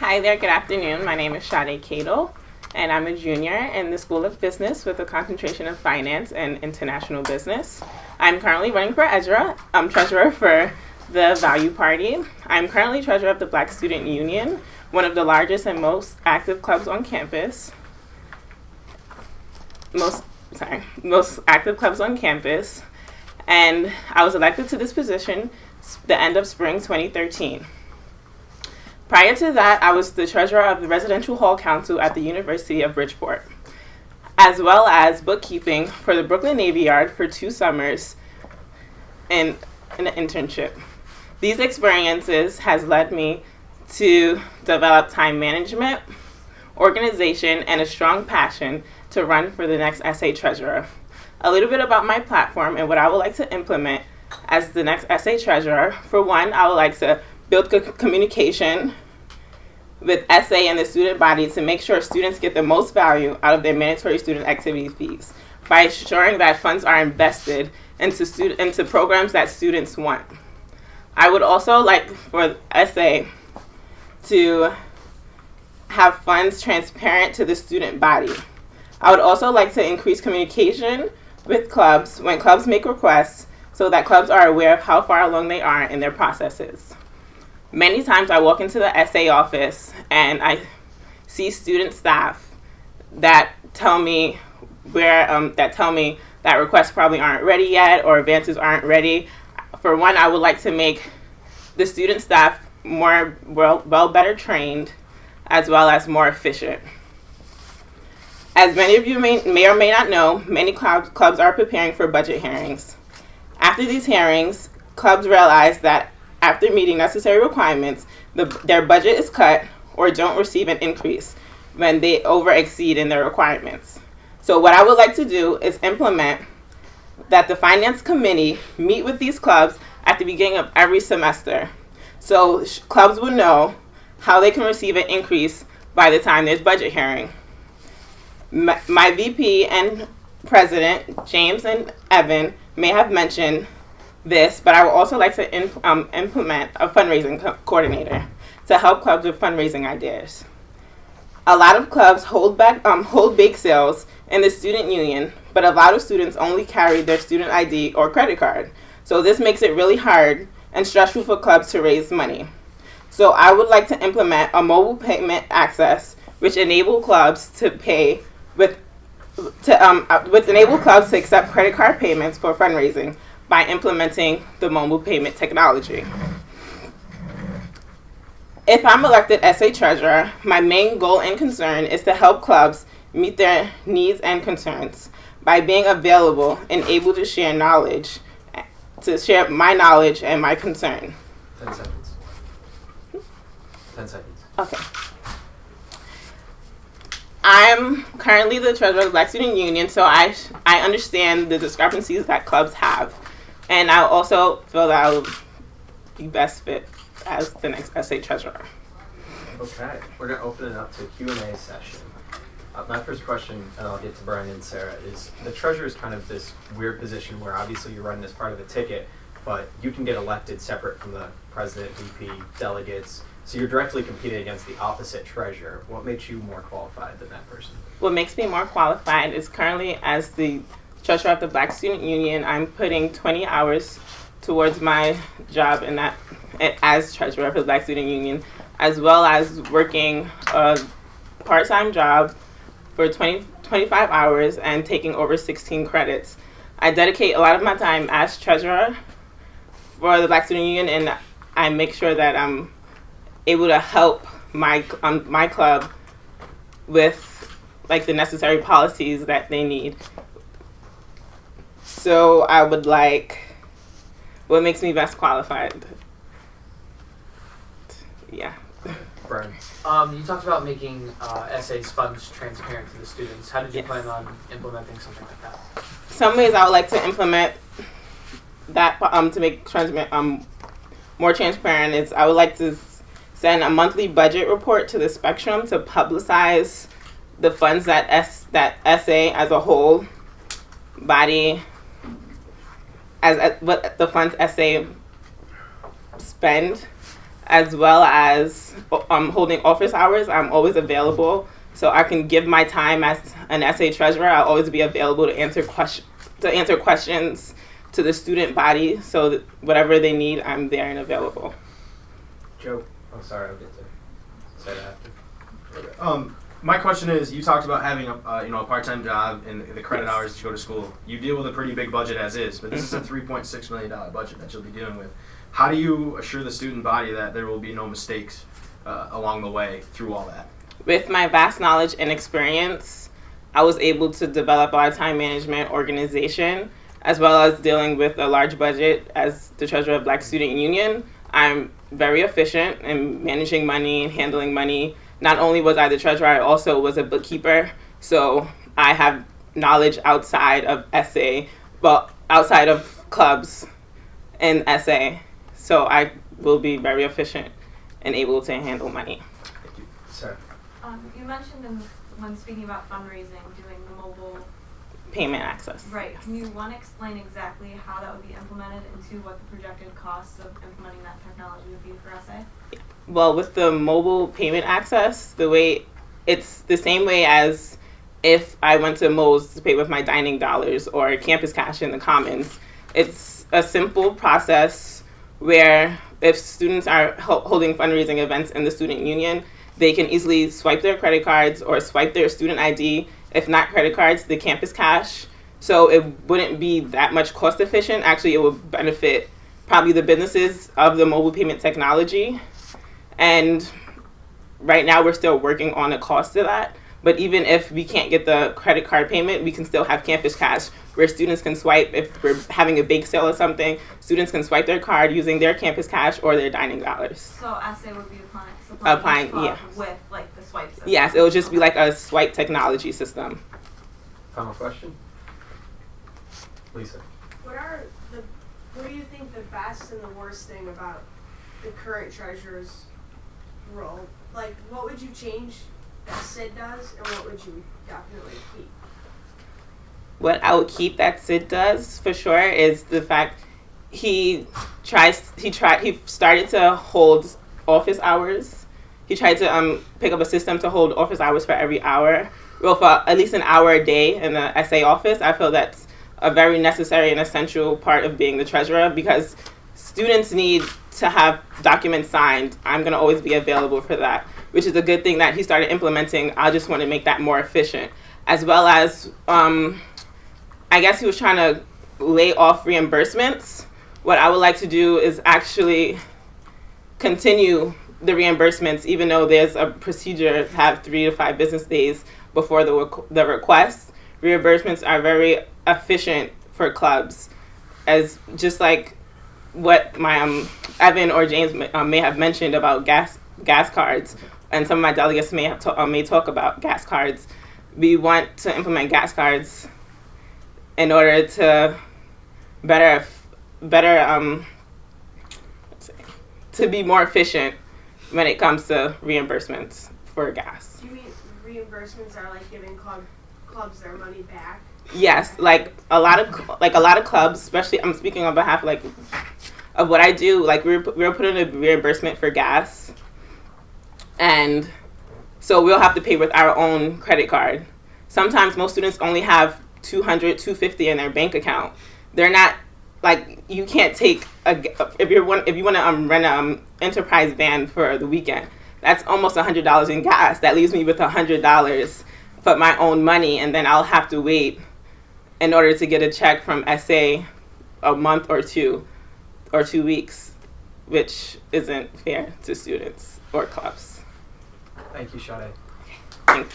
Hi there, good afternoon. My name is Sade Cadle, and I'm a junior in the School of Business with a concentration of finance and international business. I'm currently running for treasurer for the Value Party. I'm currently treasurer of the Black Student Union, one of the largest and most active clubs on campus. Most active clubs on campus. And I was elected to this position the end of spring 2013. Prior to that, I was the treasurer of the Residential Hall Council at the University of Bridgeport, as well as bookkeeping for the Brooklyn Navy Yard for 2 summers in an internship. These experiences has led me to develop time management, organization, and a strong passion to run for the next SA treasurer. A little bit about my platform and what I would like to implement as the next SA treasurer. For one, I would like to build communication with SA and the student body to make sure students get the most value out of their mandatory student activity fees by ensuring that funds are invested into programs that students want. I would also like for SA to have funds transparent to the student body. I would also like to increase communication with clubs when clubs make requests so that clubs are aware of how far along they are in their processes. Many times I walk into the SA office and I see student staff that tell me that requests probably aren't ready yet or advances aren't ready. For one, I would like to make the student staff better trained as well as more efficient. As many of you may or may not know, many clubs are preparing for budget hearings. After these hearings, clubs realize that after meeting necessary requirements, their budget is cut or don't receive an increase when they exceed in their requirements. So what I would like to do is implement that the finance committee meet with these clubs at the beginning of every semester. So clubs will know how they can receive an increase by the time there's budget hearing. My VP and President, James and Evan, may have mentioned this, but I would also like to implement a fundraising coordinator to help clubs with fundraising ideas. A lot of clubs hold bake sales in the student union, but a lot of students only carry their student ID or credit card. So this makes it really hard and stressful for clubs to raise money. So I would like to implement a mobile payment access, which enable clubs to enable clubs to accept credit card payments for fundraising by implementing the mobile payment technology. If I'm elected SA treasurer, my main goal and concern is to help clubs meet their needs and concerns by being available and able to share my knowledge and my concern. 10 seconds. 10 seconds. Okay. I'm currently the treasurer of the Black Student Union, so I understand the discrepancies that clubs have. And I also feel that I will be best fit as the next SA treasurer. Okay, we're going to open it up to a Q&A session. My first question, and I'll get to Brian and Sarah, is the treasurer is kind of this weird position where obviously you're running as part of a ticket, but you can get elected separate from the president, VP, delegates. So you're directly competing against the opposite treasurer. What makes you more qualified than that person? What makes me more qualified is currently as the treasurer of the Black Student Union, I'm putting 20 hours towards my job as treasurer of the Black Student Union, as well as working a part-time job for 25 hours and taking over 16 credits. I dedicate a lot of my time as treasurer for the Black Student Union, and I make sure that I'm able to help my club with the necessary policies that they need. So I would like, what makes me best qualified? Yeah. Brian. You talked about making SA's funds transparent to the students. How did you plan on implementing something like that? Some ways I would like to implement that to make more transparent is I would like to send a monthly budget report to the Spectrum to publicize the funds that SA as a whole body, what the funds SA spend, as well as holding office hours. I'm always available, so I can give my time as an SA treasurer. I'll always be available to answer questions to the student body. So that whatever they need, I'm there and available. Joe, oh sorry, I'll get to say that after. My question is, you talked about having a part-time job and the credit hours that you go to school. You deal with a pretty big budget as is, but this is a $3.6 million budget that you'll be dealing with. How do you assure the student body that there will be no mistakes along the way through all that? With my vast knowledge and experience, I was able to develop our time management organization, as well as dealing with a large budget as the treasurer of Black Student Union. I'm very efficient in managing money and handling money. Not only was I the treasurer, I also was a bookkeeper. So I have knowledge outside of SA, well, outside of clubs in SA. So I will be very efficient and able to handle money. Thank you. Sarah. You mentioned when speaking about fundraising, doing the mobile Payment access. Right. Can you explain exactly how that would be implemented and two, what the projected costs of implementing that technology would be for SA? Well, with the mobile payment access, it's the same way as if I went to Moe's to pay with my dining dollars or campus cash in the Commons. It's a simple process where if students are holding fundraising events in the student union, they can easily swipe their credit cards or swipe their student ID. If not credit cards, the campus cash. So it wouldn't be that much cost efficient. Actually, it would benefit probably the businesses of the mobile payment technology. And right now we're still working on the cost of that. But even if we can't get the credit card payment, we can still have campus cash where students can swipe. If we're having a bake sale or something, students can swipe their card using their campus cash or their dining dollars. So SA would be applying yeah. with like the swipe system. Yes, it would just be like a swipe technology system. Final question? Lisa. What do you think the best and the worst thing about the current treasurer's role? Like, what would you change that Sid does, and what would you definitely keep? What I would keep that Sid does for sure is the fact he started to hold office hours. He tried to pick up a system to hold office hours for every hour. Well, for at least an hour a day in the SA office. I feel that's a very necessary and essential part of being the treasurer because students need to have documents signed. I'm going to always be available for that, which is a good thing that he started implementing. I just want to make that more efficient. As well as, I guess he was trying to lay off reimbursements. What I would like to do is actually continue the reimbursements, even though there's a procedure to have 3 to 5 business days before the request. Reimbursements are very efficient for clubs, as just like what my Evan or James may have mentioned about gas cards, and some of my delegates may talk about gas cards. We want to implement gas cards in order to to be more efficient when it comes to reimbursements for gas. Do you mean reimbursements are like giving clubs their money back? Yes, like a lot of clubs, especially I'm speaking on behalf of what I do. Like we're putting a reimbursement for gas, and so we'll have to pay with our own credit card. Sometimes most students only have $200, $250 in their bank account. They're not like you can't take if you want to rent an enterprise van for the weekend. That's almost $100 in gas. That leaves me with $100 for my own money, and then I'll have to wait in order to get a check from SA a month or 2 weeks, which isn't fair to students or clubs. Thank you, Sade. Thank you.